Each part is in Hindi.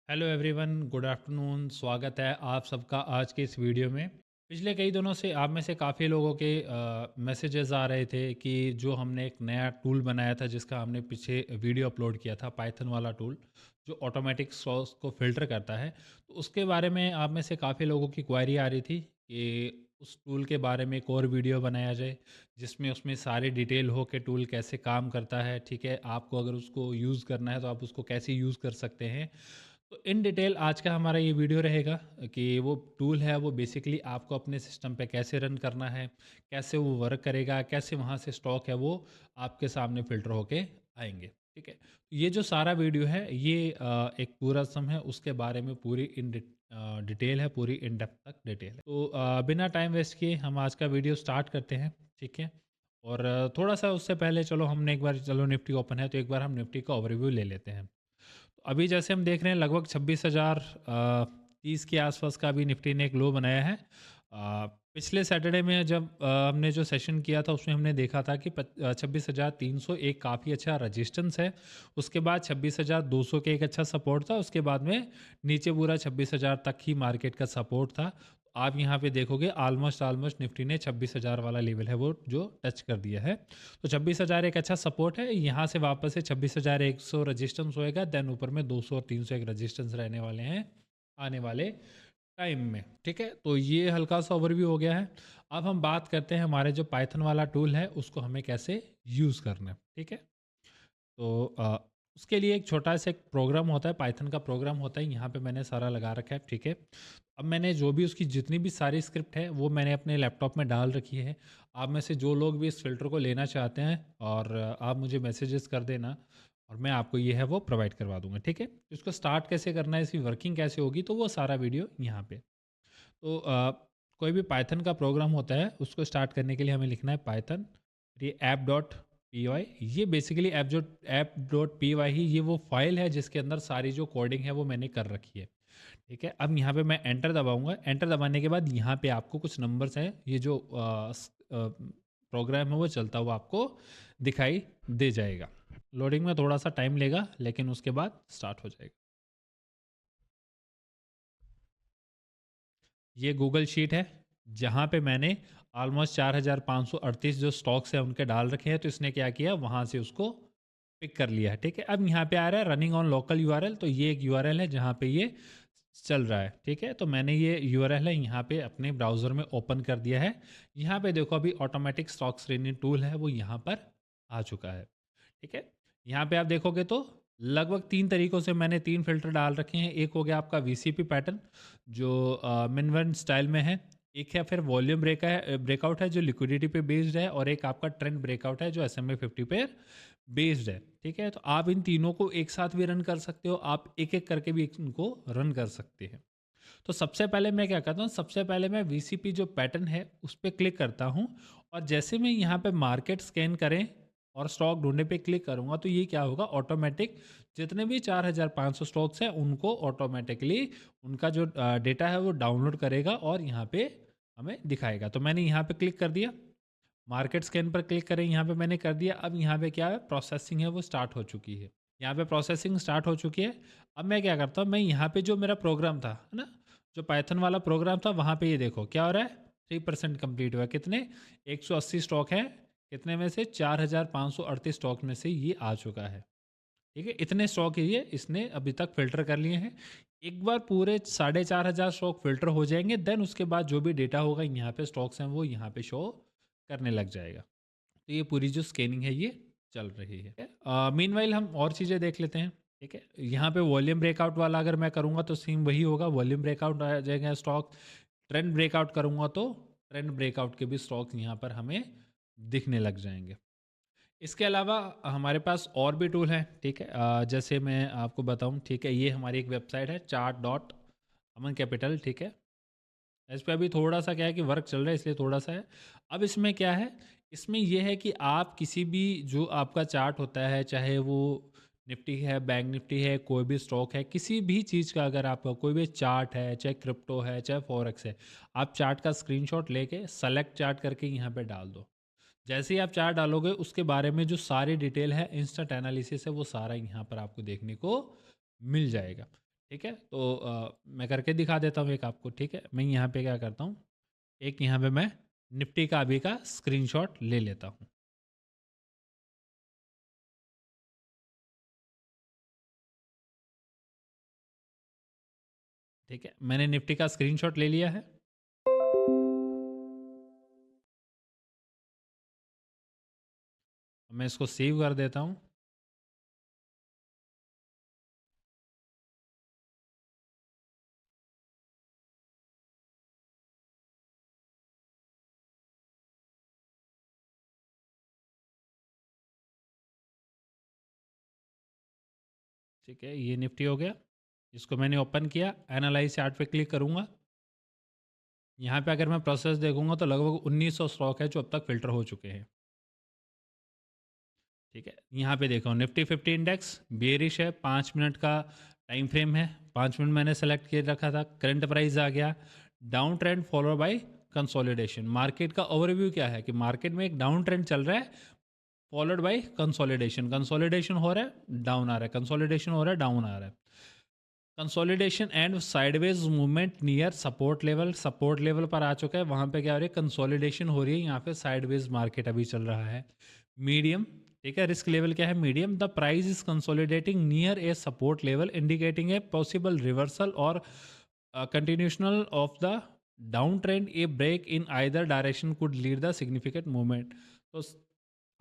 Hello everyone, good afternoon. स्वागत है आप सबका आज के इस वीडियो में। पिछले कई दिनों से आप में से काफ़ी लोगों के मैसेजेस आ रहे थे कि जो हमने एक नया टूल बनाया था, जिसका हमने पीछे वीडियो अपलोड किया था, पाइथन वाला टूल जो ऑटोमेटिक सॉर्स को फ़िल्टर करता है। तो उसके बारे में आप में से काफ़ी लोगों की क्वायरी आ रही थी कि उस टूल के बारे में एक और वीडियो बनाया जाए, जिसमें उसमें सारी डिटेल हो कि टूल कैसे काम करता है। ठीक है, आपको अगर उसको यूज़ करना है तो आप उसको कैसे यूज़ कर सकते हैं। तो इन डिटेल आज का हमारा ये वीडियो रहेगा कि वो टूल है वो बेसिकली आपको अपने सिस्टम पे कैसे रन करना है, कैसे वो वर्क करेगा, कैसे वहाँ से स्टॉक है वो आपके सामने फ़िल्टर होके आएँगे। ठीक है? तो ये जो सारा वीडियो है ये एक पूरा सम है, उसके बारे में पूरी डिटेल है, पूरी इन डेप्थ तक डिटेल है। तो बिना टाइम वेस्ट किए हम आज का वीडियो स्टार्ट करते हैं। ठीक है? और थोड़ा-सा उससे पहले चलो हमने एक बार चलो निफ्टी ओपन है तो एक बार हम निफ्टी का ओवरव्यू ले लेते हैं। अभी जैसे हम देख रहे हैं लगभग 26,000 30 के आसपास का अभी निफ्टी ने एक लो बनाया है। पिछले सैटरडे में जब हमने जो सेशन किया था उसमें हमने देखा था कि 26,300 एक काफ़ी अच्छा रजिस्टेंस है। उसके बाद 26,200 के एक अच्छा सपोर्ट था। उसके बाद में नीचे पूरा 26,000 तक ही मार्केट का सपोर्ट था। आप यहाँ पे देखोगे ऑलमोस्ट ऑलमोस्ट निफ्टी ने 26,000 वाला लेवल है वो जो टच कर दिया है। तो 26,000 एक अच्छा सपोर्ट है। यहाँ से वापस से 26,100 रजिस्टेंस होएगा, देन ऊपर में 200 और 300 एक रजिस्टेंस रहने वाले हैं आने वाले टाइम में। ठीक है, तो ये हल्का सा ओवरव्यू हो गया है। अब हम बात करते हैं हमारे जो पाइथन वाला टूल है उसको हमें कैसे यूज़ करना है। ठीक है, तो उसके लिए एक छोटा सा एक प्रोग्राम होता है, पाइथन का प्रोग्राम होता है, यहाँ पे मैंने सारा लगा रखा है। ठीक है, अब मैंने जो भी उसकी जितनी भी सारी स्क्रिप्ट है वो मैंने अपने लैपटॉप में डाल रखी है। आप में से जो लोग भी इस फ़िल्टर को लेना चाहते हैं और आप मुझे मैसेजेस कर देना और मैं आपको ये है वो प्रोवाइड करवा दूंगा। ठीक है, इसको स्टार्ट कैसे करना है, इसकी वर्किंग कैसे होगी, तो वो सारा वीडियो यहाँ पे। तो कोई भी पाइथन का प्रोग्राम होता है उसको स्टार्ट करने के लिए हमें लिखना है पाइथन, ये ऐप डॉट पी वाई। ये basically app dot P why he ये वो फाइल है जिसके अंदर सारी जो कोडिंग है वो मैंने कर रखी है। ठीक है, अब यहाँ पे मैं एंटर दबाऊंगा। एंटर दबाने के बाद यहाँ पे आपको कुछ नंबर्स हैं, ये जो प्रोग्राम है वो चलता हुआ आपको दिखाई दे जाएगा। लोडिंग में थोड़ा सा टाइम लेगा लेकिन उसके बाद स्टार्ट हो जाएगा। ये गूगल शीट है जहाँ पे मैंने ऑलमोस्ट 4,538 जो स्टॉक्स हैं उनके डाल रखे हैं। तो इसने क्या किया, वहाँ से उसको पिक कर लिया है। ठीक है, अब यहाँ पे आ रहा है रनिंग ऑन लोकल यूआरएल, तो ये एक यूआरएल है जहाँ पे ये चल रहा है। ठीक है, तो मैंने ये यूआरएल है यहाँ पे अपने ब्राउज़र में ओपन कर दिया है। यहाँ पे देखो अभी ऑटोमेटिक स्टॉक स्क्रीनिंग टूल है वो यहाँ पर आ चुका है। ठीक है, यहाँ पे आप देखोगे तो लगभग 3 तरीकों से मैंने 3 फ़िल्टर डाल रखे हैं। एक हो गया आपका वीसीपी पैटर्न जो मिनवन स्टाइल में है। एक है फिर वॉल्यूम ब्रेकआउट है जो लिक्विडिटी पे बेस्ड है, और एक आपका ट्रेंड ब्रेकआउट है जो SMA 50 पे बेस्ड है। ठीक है, तो आप इन तीनों को एक साथ भी रन कर सकते हो, आप एक-एक करके भी इनको रन कर सकते हैं। तो सबसे पहले मैं क्या करता हूँ, सबसे पहले मैं वीसीपी जो पैटर्न है उस पे क्लिक करता हूँ, और जैसे मैं यहाँ पे मार्केट स्कैन करें और स्टॉक ढूंढने पे क्लिक करूँगा तो ये क्या होगा, ऑटोमेटिक जितने भी 4,500 स्टॉक्स हैं उनको ऑटोमेटिकली उनका जो डेटा है वो डाउनलोड करेगा और यहाँ पे हमें दिखाएगा। तो मैंने यहाँ पे क्लिक कर दिया, मार्केट स्कैन पर क्लिक करें, यहाँ पे मैंने कर दिया। अब यहाँ पे क्या है, प्रोसेसिंग है वो स्टार्ट हो चुकी है। यहाँ पे प्रोसेसिंग स्टार्ट हो चुकी है। अब मैं क्या करता हूँ, मैं यहाँ पे जो मेरा प्रोग्राम था है ना, जो पाइथन वाला प्रोग्राम था, वहाँ पे ये देखो क्या हो रहा है, 3% कंप्लीट हुआ। कितने, 180 स्टॉक है, कितने में से 4,538 स्टॉक में से ये आ चुका है। ठीक है, इतने स्टॉक ये इसने अभी तक फिल्टर कर लिए हैं। एक बार पूरे 4,500 स्टॉक फिल्टर हो जाएंगे, देन उसके बाद जो भी डेटा होगा यहाँ पे स्टॉक्स हैं वो यहाँ पे शो करने लग जाएगा। तो ये पूरी जो स्कैनिंग है ये चल रही है। मीनवाइल हम और चीज़ें देख लेते हैं। ठीक है, यहाँ पे वॉल्यूम ब्रेकआउट वाला अगर मैं करूँगा तो सेम वही होगा, वॉल्यूम ब्रेकआउट आ जाएगा स्टॉक। ट्रेंड ब्रेकआउट करूँगा तो ट्रेंड ब्रेकआउट के भी स्टॉक्स यहाँ पर हमें दिखने लग जाएंगे। इसके अलावा हमारे पास और भी टूल हैं। ठीक है, जैसे मैं आपको बताऊं, ठीक है, ये हमारी एक वेबसाइट है चार्ट डॉट अमन कैपिटल। ठीक है, इस पे अभी थोड़ा सा क्या है कि वर्क चल रहा है इसलिए थोड़ा सा है। अब इसमें क्या है, इसमें यह है कि आप किसी भी जो आपका चार्ट होता है, चाहे वो निफ्टी है, बैंक निफ्टी है, कोई भी स्टॉक है, किसी भी चीज़ का अगर आपका कोई भी चार्ट है, चाहे क्रिप्टो है, चाहे फॉरेक्स है, आप चार्ट का स्क्रीनशॉट लेके सेलेक्ट चार्ट करके यहाँ पे डाल दो। जैसे ही आप चार्ट डालोगे उसके बारे में जो सारी डिटेल है, इंस्टेंट एनालिसिस है, वो सारा यहाँ पर आपको देखने को मिल जाएगा। ठीक है, तो मैं करके दिखा देता हूँ एक आपको। ठीक है, मैं यहाँ पे क्या करता हूँ, एक यहाँ पे मैं निफ्टी का अभी का स्क्रीनशॉट ले लेता हूँ। ठीक है, मैंने निफ्टी का स्क्रीनशॉट ले लिया है। मैं इसको सेव कर देता हूँ। ठीक है, ये निफ्टी हो गया। इसको मैंने ओपन किया, एनालाइज चार्ट पे क्लिक करूँगा। यहाँ पे अगर मैं प्रोसेस देखूंगा तो लगभग 1900 स्टॉक है जो अब तक फिल्टर हो चुके हैं। ठीक है, यहाँ पे देखो निफ्टी 50 इंडेक्स बेरिश है, 5 मिनट का टाइम फ्रेम है, 5 मिनट मैंने सेलेक्ट किए रखा था। करंट प्राइस आ गया, down trend follow by consolidation. Market का ओवरव्यू क्या है कि मार्केट में एक डाउन ट्रेंड चल रहा है, फॉलोड बाय कंसोलिडेशन। कंसोलिडेशन हो रहा है, डाउन आ रहा है, कंसोलिडेशन हो रहा है, डाउन आ रहा है। Consolidation and sideways movement near support level, support level पर आ चुका है, वहां पे क्या हो रही है, कंसोलिडेशन हो रही है, यहाँ पे साइडवेज मार्केट अभी चल रहा है। मीडियम, ठीक है, रिस्क लेवल क्या है, medium. The price is consolidating near a support level indicating a possible reversal और continuational of the down trend. A break in either direction could lead the significant movement. तो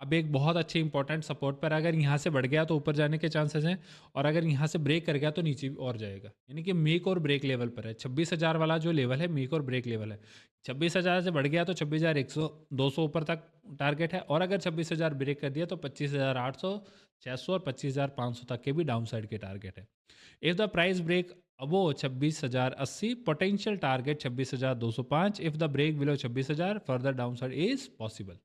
अब एक बहुत अच्छे इंपॉर्टेंट सपोर्ट पर अगर यहाँ से बढ़ गया तो ऊपर जाने के चांसेस हैं, और अगर यहाँ से ब्रेक कर गया तो नीचे भी और जाएगा। यानी कि मेक और ब्रेक लेवल पर है। 26,000 वाला जो लेवल है मेक और ब्रेक लेवल है। 26,000 से बढ़ गया तो 26,100 200 ऊपर तक टारगेट है, और अगर 26,000 ब्रेक कर दिया तो 25,800 600 और 25,500 तक के भी डाउन साइड के टारगेट है। If the price break above 26,080 potential target 26,205। If the break below 26,000 further downside is possible.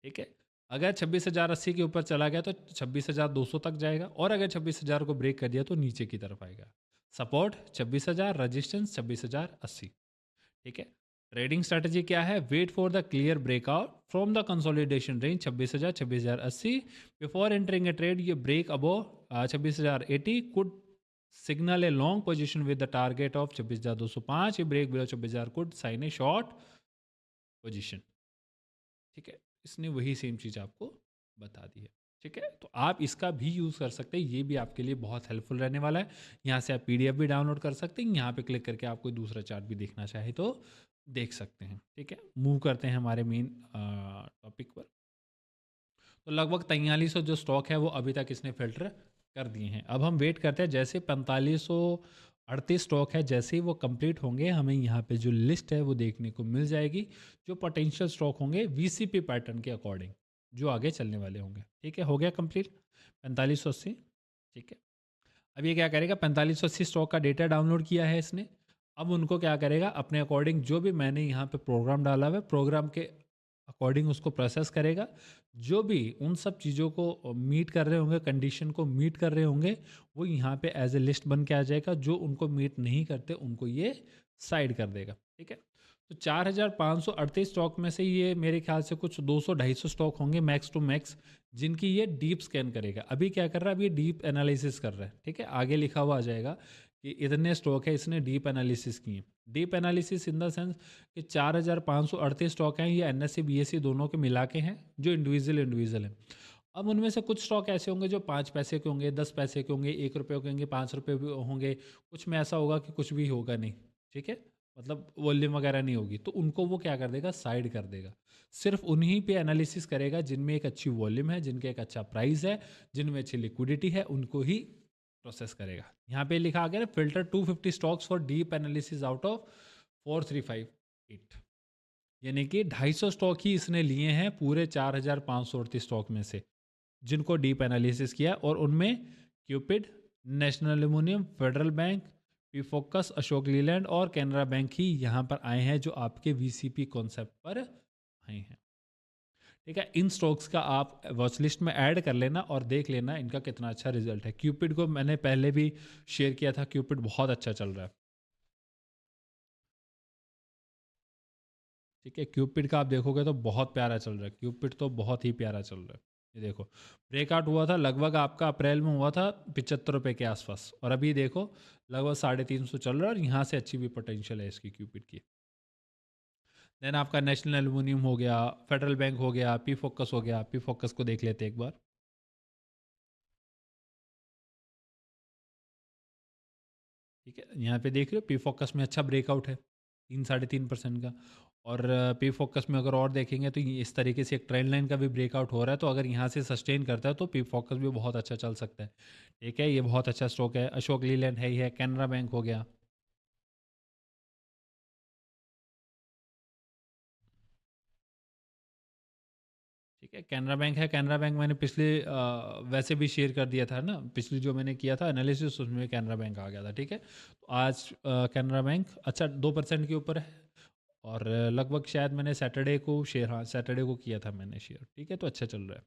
ठीक है, अगर 26,080 के ऊपर चला गया तो 26,200 तक जाएगा, और अगर 26,000 को ब्रेक कर दिया तो नीचे की तरफ आएगा। Support 26,000, resistance 26,080। ठीक है, ट्रेडिंग स्ट्रेटजी क्या है, wait for the clear breakout from the consolidation range 26,000 26,080 before entering a trade. ये break above 26,080 could signal a long position with the target of 26,205। ये break below 26,000 could sign a short position. ठीक है, इसने वही सेम चीज़ आपको बता दी है। ठीक है, तो आप इसका भी यूज़ कर सकते हैं, ये भी आपके लिए बहुत हेल्पफुल रहने वाला है। यहाँ से आप पीडीएफ भी डाउनलोड कर सकते हैं, यहाँ पे क्लिक करके आप कोई दूसरा चार्ट भी देखना चाहे तो देख सकते हैं। ठीक है, मूव करते हैं हमारे मेन टॉपिक पर। तो लगभग 4300 जो स्टॉक है वो अभी तक इसने फिल्टर कर दिए हैं। अब हम वेट करते हैं, जैसे 4538 स्टॉक है, जैसे ही वो कंप्लीट होंगे हमें यहाँ पे जो लिस्ट है वो देखने को मिल जाएगी, जो पोटेंशियल स्टॉक होंगे वीसीपी पैटर्न के अकॉर्डिंग जो आगे चलने वाले होंगे। ठीक है, हो गया कंप्लीट 4580। ठीक है, अब ये क्या करेगा, 4580 स्टॉक का डेटा डाउनलोड किया है इसने। अब उनको क्या करेगा, अपने अकॉर्डिंग जो भी मैंने यहाँ पे प्रोग्राम डाला हुआ है प्रोग्राम के अकॉर्डिंग उसको प्रोसेस करेगा। जो भी उन सब चीज़ों को मीट कर रहे होंगे, कंडीशन को मीट कर रहे होंगे, वो यहाँ पे एज ए लिस्ट बन के आ जाएगा। जो उनको मीट नहीं करते उनको ये साइड कर देगा। ठीक है, तो 4,538 स्टॉक में से ये मेरे ख्याल से कुछ 200-250 स्टॉक होंगे मैक्स टू मैक्स, जिनकी ये डीप स्कैन करेगा। अभी क्या कर रहा है, अभी डीप एनालिसिस कर रहा है। ठीक है, आगे लिखा हुआ आ जाएगा कि इतने स्टॉक है, इसने डीप एनालिसिस किए। Deep analysis in the sense कि 4,538 स्टॉक हैं, ये एनएससी बीएससी दोनों के मिला के हैं, जो इंडिविजुअल हैं। अब उनमें से कुछ स्टॉक ऐसे होंगे जो 5 पैसे के होंगे, 10 पैसे के होंगे, 1 रुपये के होंगे, 5 रुपये भी होंगे। कुछ में ऐसा होगा कि कुछ भी होगा नहीं। ठीक है, मतलब वॉल्यूम वगैरह नहीं होगी, तो उनको वो क्या कर देगा, साइड कर देगा। सिर्फ उन्हीं पे एनालिसिस करेगा जिनमें एक अच्छी वॉल्यूम है, जिनके एक अच्छा प्राइस है, जिनमें अच्छी लिक्विडिटी है, उनको ही प्रोसेस करेगा। यहाँ पे लिखा आ गया ना, filter 250 stocks for deep analysis out of 4358। यानी कि 250 स्टॉक ही इसने लिए हैं पूरे 4,538 स्टॉक में से, जिनको डीप एनालिसिस किया, और उनमें Cupid, national aluminium, federal bank, P focus, Ashok Leyland और कैनरा बैंक ही यहाँ पर आए हैं, जो आपके वीसीपी कॉन्सेप्ट पर आए हैं। ठीक है, इन स्टॉक्स का आप वॉच लिस्ट में ऐड कर लेना और देख लेना इनका कितना अच्छा रिजल्ट है। क्यूपिड को मैंने पहले भी शेयर किया था, क्यूपिड बहुत अच्छा चल रहा है। ठीक है, क्यूपिड का आप देखोगे तो बहुत प्यारा चल रहा है, क्यूपिड तो बहुत ही प्यारा चल रहा है। ये देखो ब्रेकआउट हुआ था लगभग आपका अप्रैल में हुआ था 75 रुपये के आसपास, और अभी देखो लगभग 350 चल रहा है, और यहाँ से अच्छी भी पोटेंशियल है इसकी क्यूपिड की। देन आपका नेशनल एल्यूमिनियम हो गया, फेडरल बैंक हो गया, पी फोकस हो गया। पी फोकस को देख लेते हैं एक बार। ठीक है, यहाँ पे देख रहे हो पी फोकस में अच्छा ब्रेकआउट है 3-3.5% का। और पी फोकस में अगर और देखेंगे तो ये इस तरीके से एक ट्रेंड लाइन का भी ब्रेकआउट हो रहा है, तो अगर यहाँ से सस्टेन करता है तो पी फोकस भी बहुत अच्छा चल सकता है। ठीक है, ये बहुत अच्छा स्टॉक है। अशोक लीलैंड है ही है, कैनरा बैंक हो गया। ठीक है, कैनरा बैंक है। कैनरा बैंक मैंने पिछले वैसे भी शेयर कर दिया था ना, पिछली जो मैंने किया था एनालिसिस, उसमें कैनरा बैंक आ गया था। ठीक है, तो आज कैनरा बैंक अच्छा 2% के ऊपर है, और लगभग शायद मैंने सैटरडे को शेयर, हाँ सैटरडे को किया था मैंने शेयर। ठीक है, तो अच्छा चल रहा है।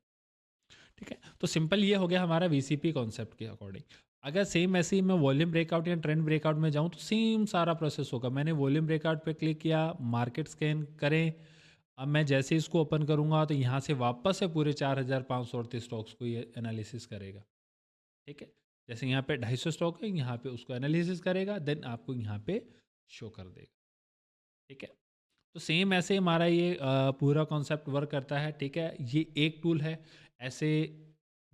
ठीक है, तो सिंपल ये हो गया हमारा वीसीपी कॉन्सेप्ट के अकॉर्डिंग। अगर सेम ऐसे ही मैं वॉल्यूम ब्रेकआउट या ट्रेंड ब्रेकआउट में जाऊँ तो सेम सारा प्रोसेस होगा। मैंने वॉल्यूम ब्रेकआउट पे क्लिक किया, मार्केट स्कैन करें। अब मैं जैसे ही इसको ओपन करूँगा तो यहाँ से वापस से पूरे 4,538 स्टॉक्स को ये एनालिसिस करेगा। ठीक है, जैसे यहाँ पे 250 स्टॉक है, यहाँ पे उसको एनालिसिस करेगा, देन आपको यहाँ पे शो कर देगा। ठीक है, तो सेम ऐसे हमारा ये पूरा कॉन्सेप्ट वर्क करता है। ठीक है, ये एक टूल है, ऐसे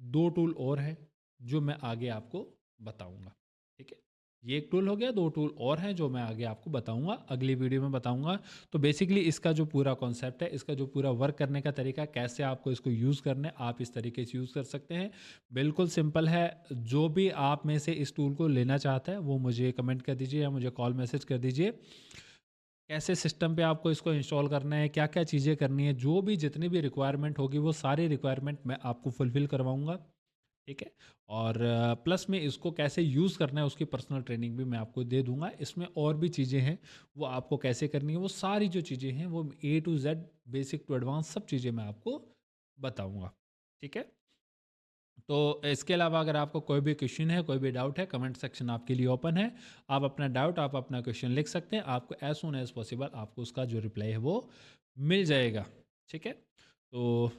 2 टूल और हैं जो मैं आगे आपको बताऊंगा। ठीक है, ये एक टूल हो गया, 2 टूल और हैं जो मैं आगे आपको बताऊंगा, अगली वीडियो में बताऊंगा। तो बेसिकली इसका जो पूरा कॉन्सेप्ट है, इसका जो पूरा वर्क करने का तरीका, कैसे आपको इसको यूज़ करना है, आप इस तरीके से यूज़ कर सकते हैं। बिल्कुल सिंपल है। जो भी आप में से इस टूल को लेना चाहता है वो मुझे कमेंट कर दीजिए या मुझे कॉल मैसेज कर दीजिए। कैसे सिस्टम पे आपको इसको इंस्टॉल करना है, क्या क्या चीज़ें करनी है, जो भी जितनी भी रिक्वायरमेंट होगी वो सारी रिक्वायरमेंट मैं आपको फुलफ़िल करवाऊँगा। ठीक है, और प्लस में इसको कैसे यूज़ करना है उसकी पर्सनल ट्रेनिंग भी मैं आपको दे दूँगा। इसमें और भी चीज़ें हैं, वो आपको कैसे करनी है, वो सारी जो चीज़ें हैं वो A to Z, basic to advance सब चीज़ें मैं आपको बताऊँगा। ठीक है, तो इसके अलावा अगर आपको कोई भी क्वेश्चन है, कोई भी डाउट है, कमेंट सेक्शन आपके लिए ओपन है। आप अपना डाउट, आप अपना क्वेश्चन लिख सकते हैं। आपको एज सून एज पॉसिबल आपको उसका जो रिप्लाई है वो मिल जाएगा। ठीक है, तो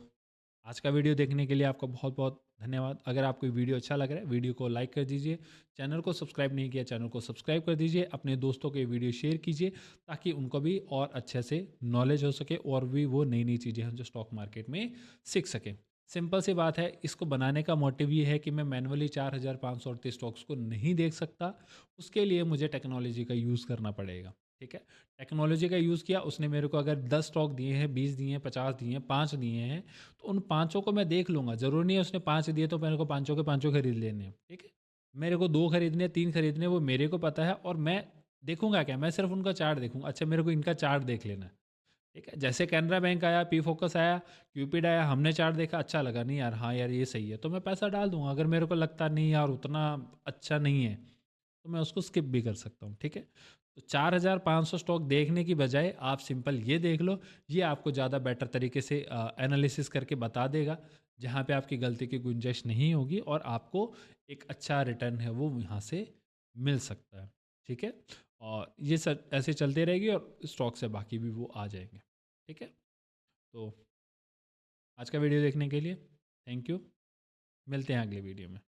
आज का वीडियो देखने के लिए आपका बहुत बहुत धन्यवाद। अगर आपको वीडियो अच्छा लग रहा है, वीडियो को लाइक कर दीजिए। चैनल को सब्सक्राइब नहीं किया, चैनल को सब्सक्राइब कर दीजिए। अपने दोस्तों को ये वीडियो शेयर कीजिए ताकि उनको भी और अच्छे से नॉलेज हो सके, और भी वो नई नई चीज़ें हैं जो स्टॉक मार्केट में सीख सकें। सिंपल सी बात है, इसको बनाने का मोटिव ये है कि मैं मैनुअली 4,538 स्टॉक्स को नहीं देख सकता। उसके लिए मुझे टेक्नोलॉजी का यूज़ करना पड़ेगा। ठीक है, टेक्नोलॉजी का यूज़ किया, उसने मेरे को अगर 10 स्टॉक दिए हैं, 20 दिए हैं, 50 दिए हैं, 5 दिए हैं, तो उन पाँचों को मैं देख लूँगा। ज़रूरी नहीं है उसने 5 दिए तो मेरे को पाँचों के पाँचों खरीद लेने हैं। ठीक है, मेरे को 2 खरीदने हैं, 3 खरीदने हैं, वो मेरे को पता है, और मैं देखूंगा क्या, मैं सिर्फ उनका चार्ट देखूंगा। अच्छा, मेरे को इनका चार्ट देख लेना है। ठीक है, जैसे कैनरा बैंक आया, पी फोकस आया, क्यूपिड आया, हमने चार्ट देखा, अच्छा लगा, नहीं यार, हाँ यार ये सही है, तो मैं पैसा डाल दूंगा। अगर मेरे को लगता नहीं यार उतना अच्छा नहीं है तो मैं उसको स्किप भी कर सकता हूँ। ठीक है, तो 4,500 स्टॉक देखने की बजाय आप सिंपल ये देख लो, ये आपको ज़्यादा बेटर तरीके से एनालिसिस करके बता देगा, जहाँ पे आपकी गलती की गुंजाइश नहीं होगी, और आपको एक अच्छा रिटर्न है वो यहाँ से मिल सकता है। ठीक है, और ये सब ऐसे चलते रहेगी, और स्टॉक से बाकी भी वो आ जाएंगे। ठीक है, तो आज का वीडियो देखने के लिए थैंक यू। मिलते हैं अगले वीडियो में।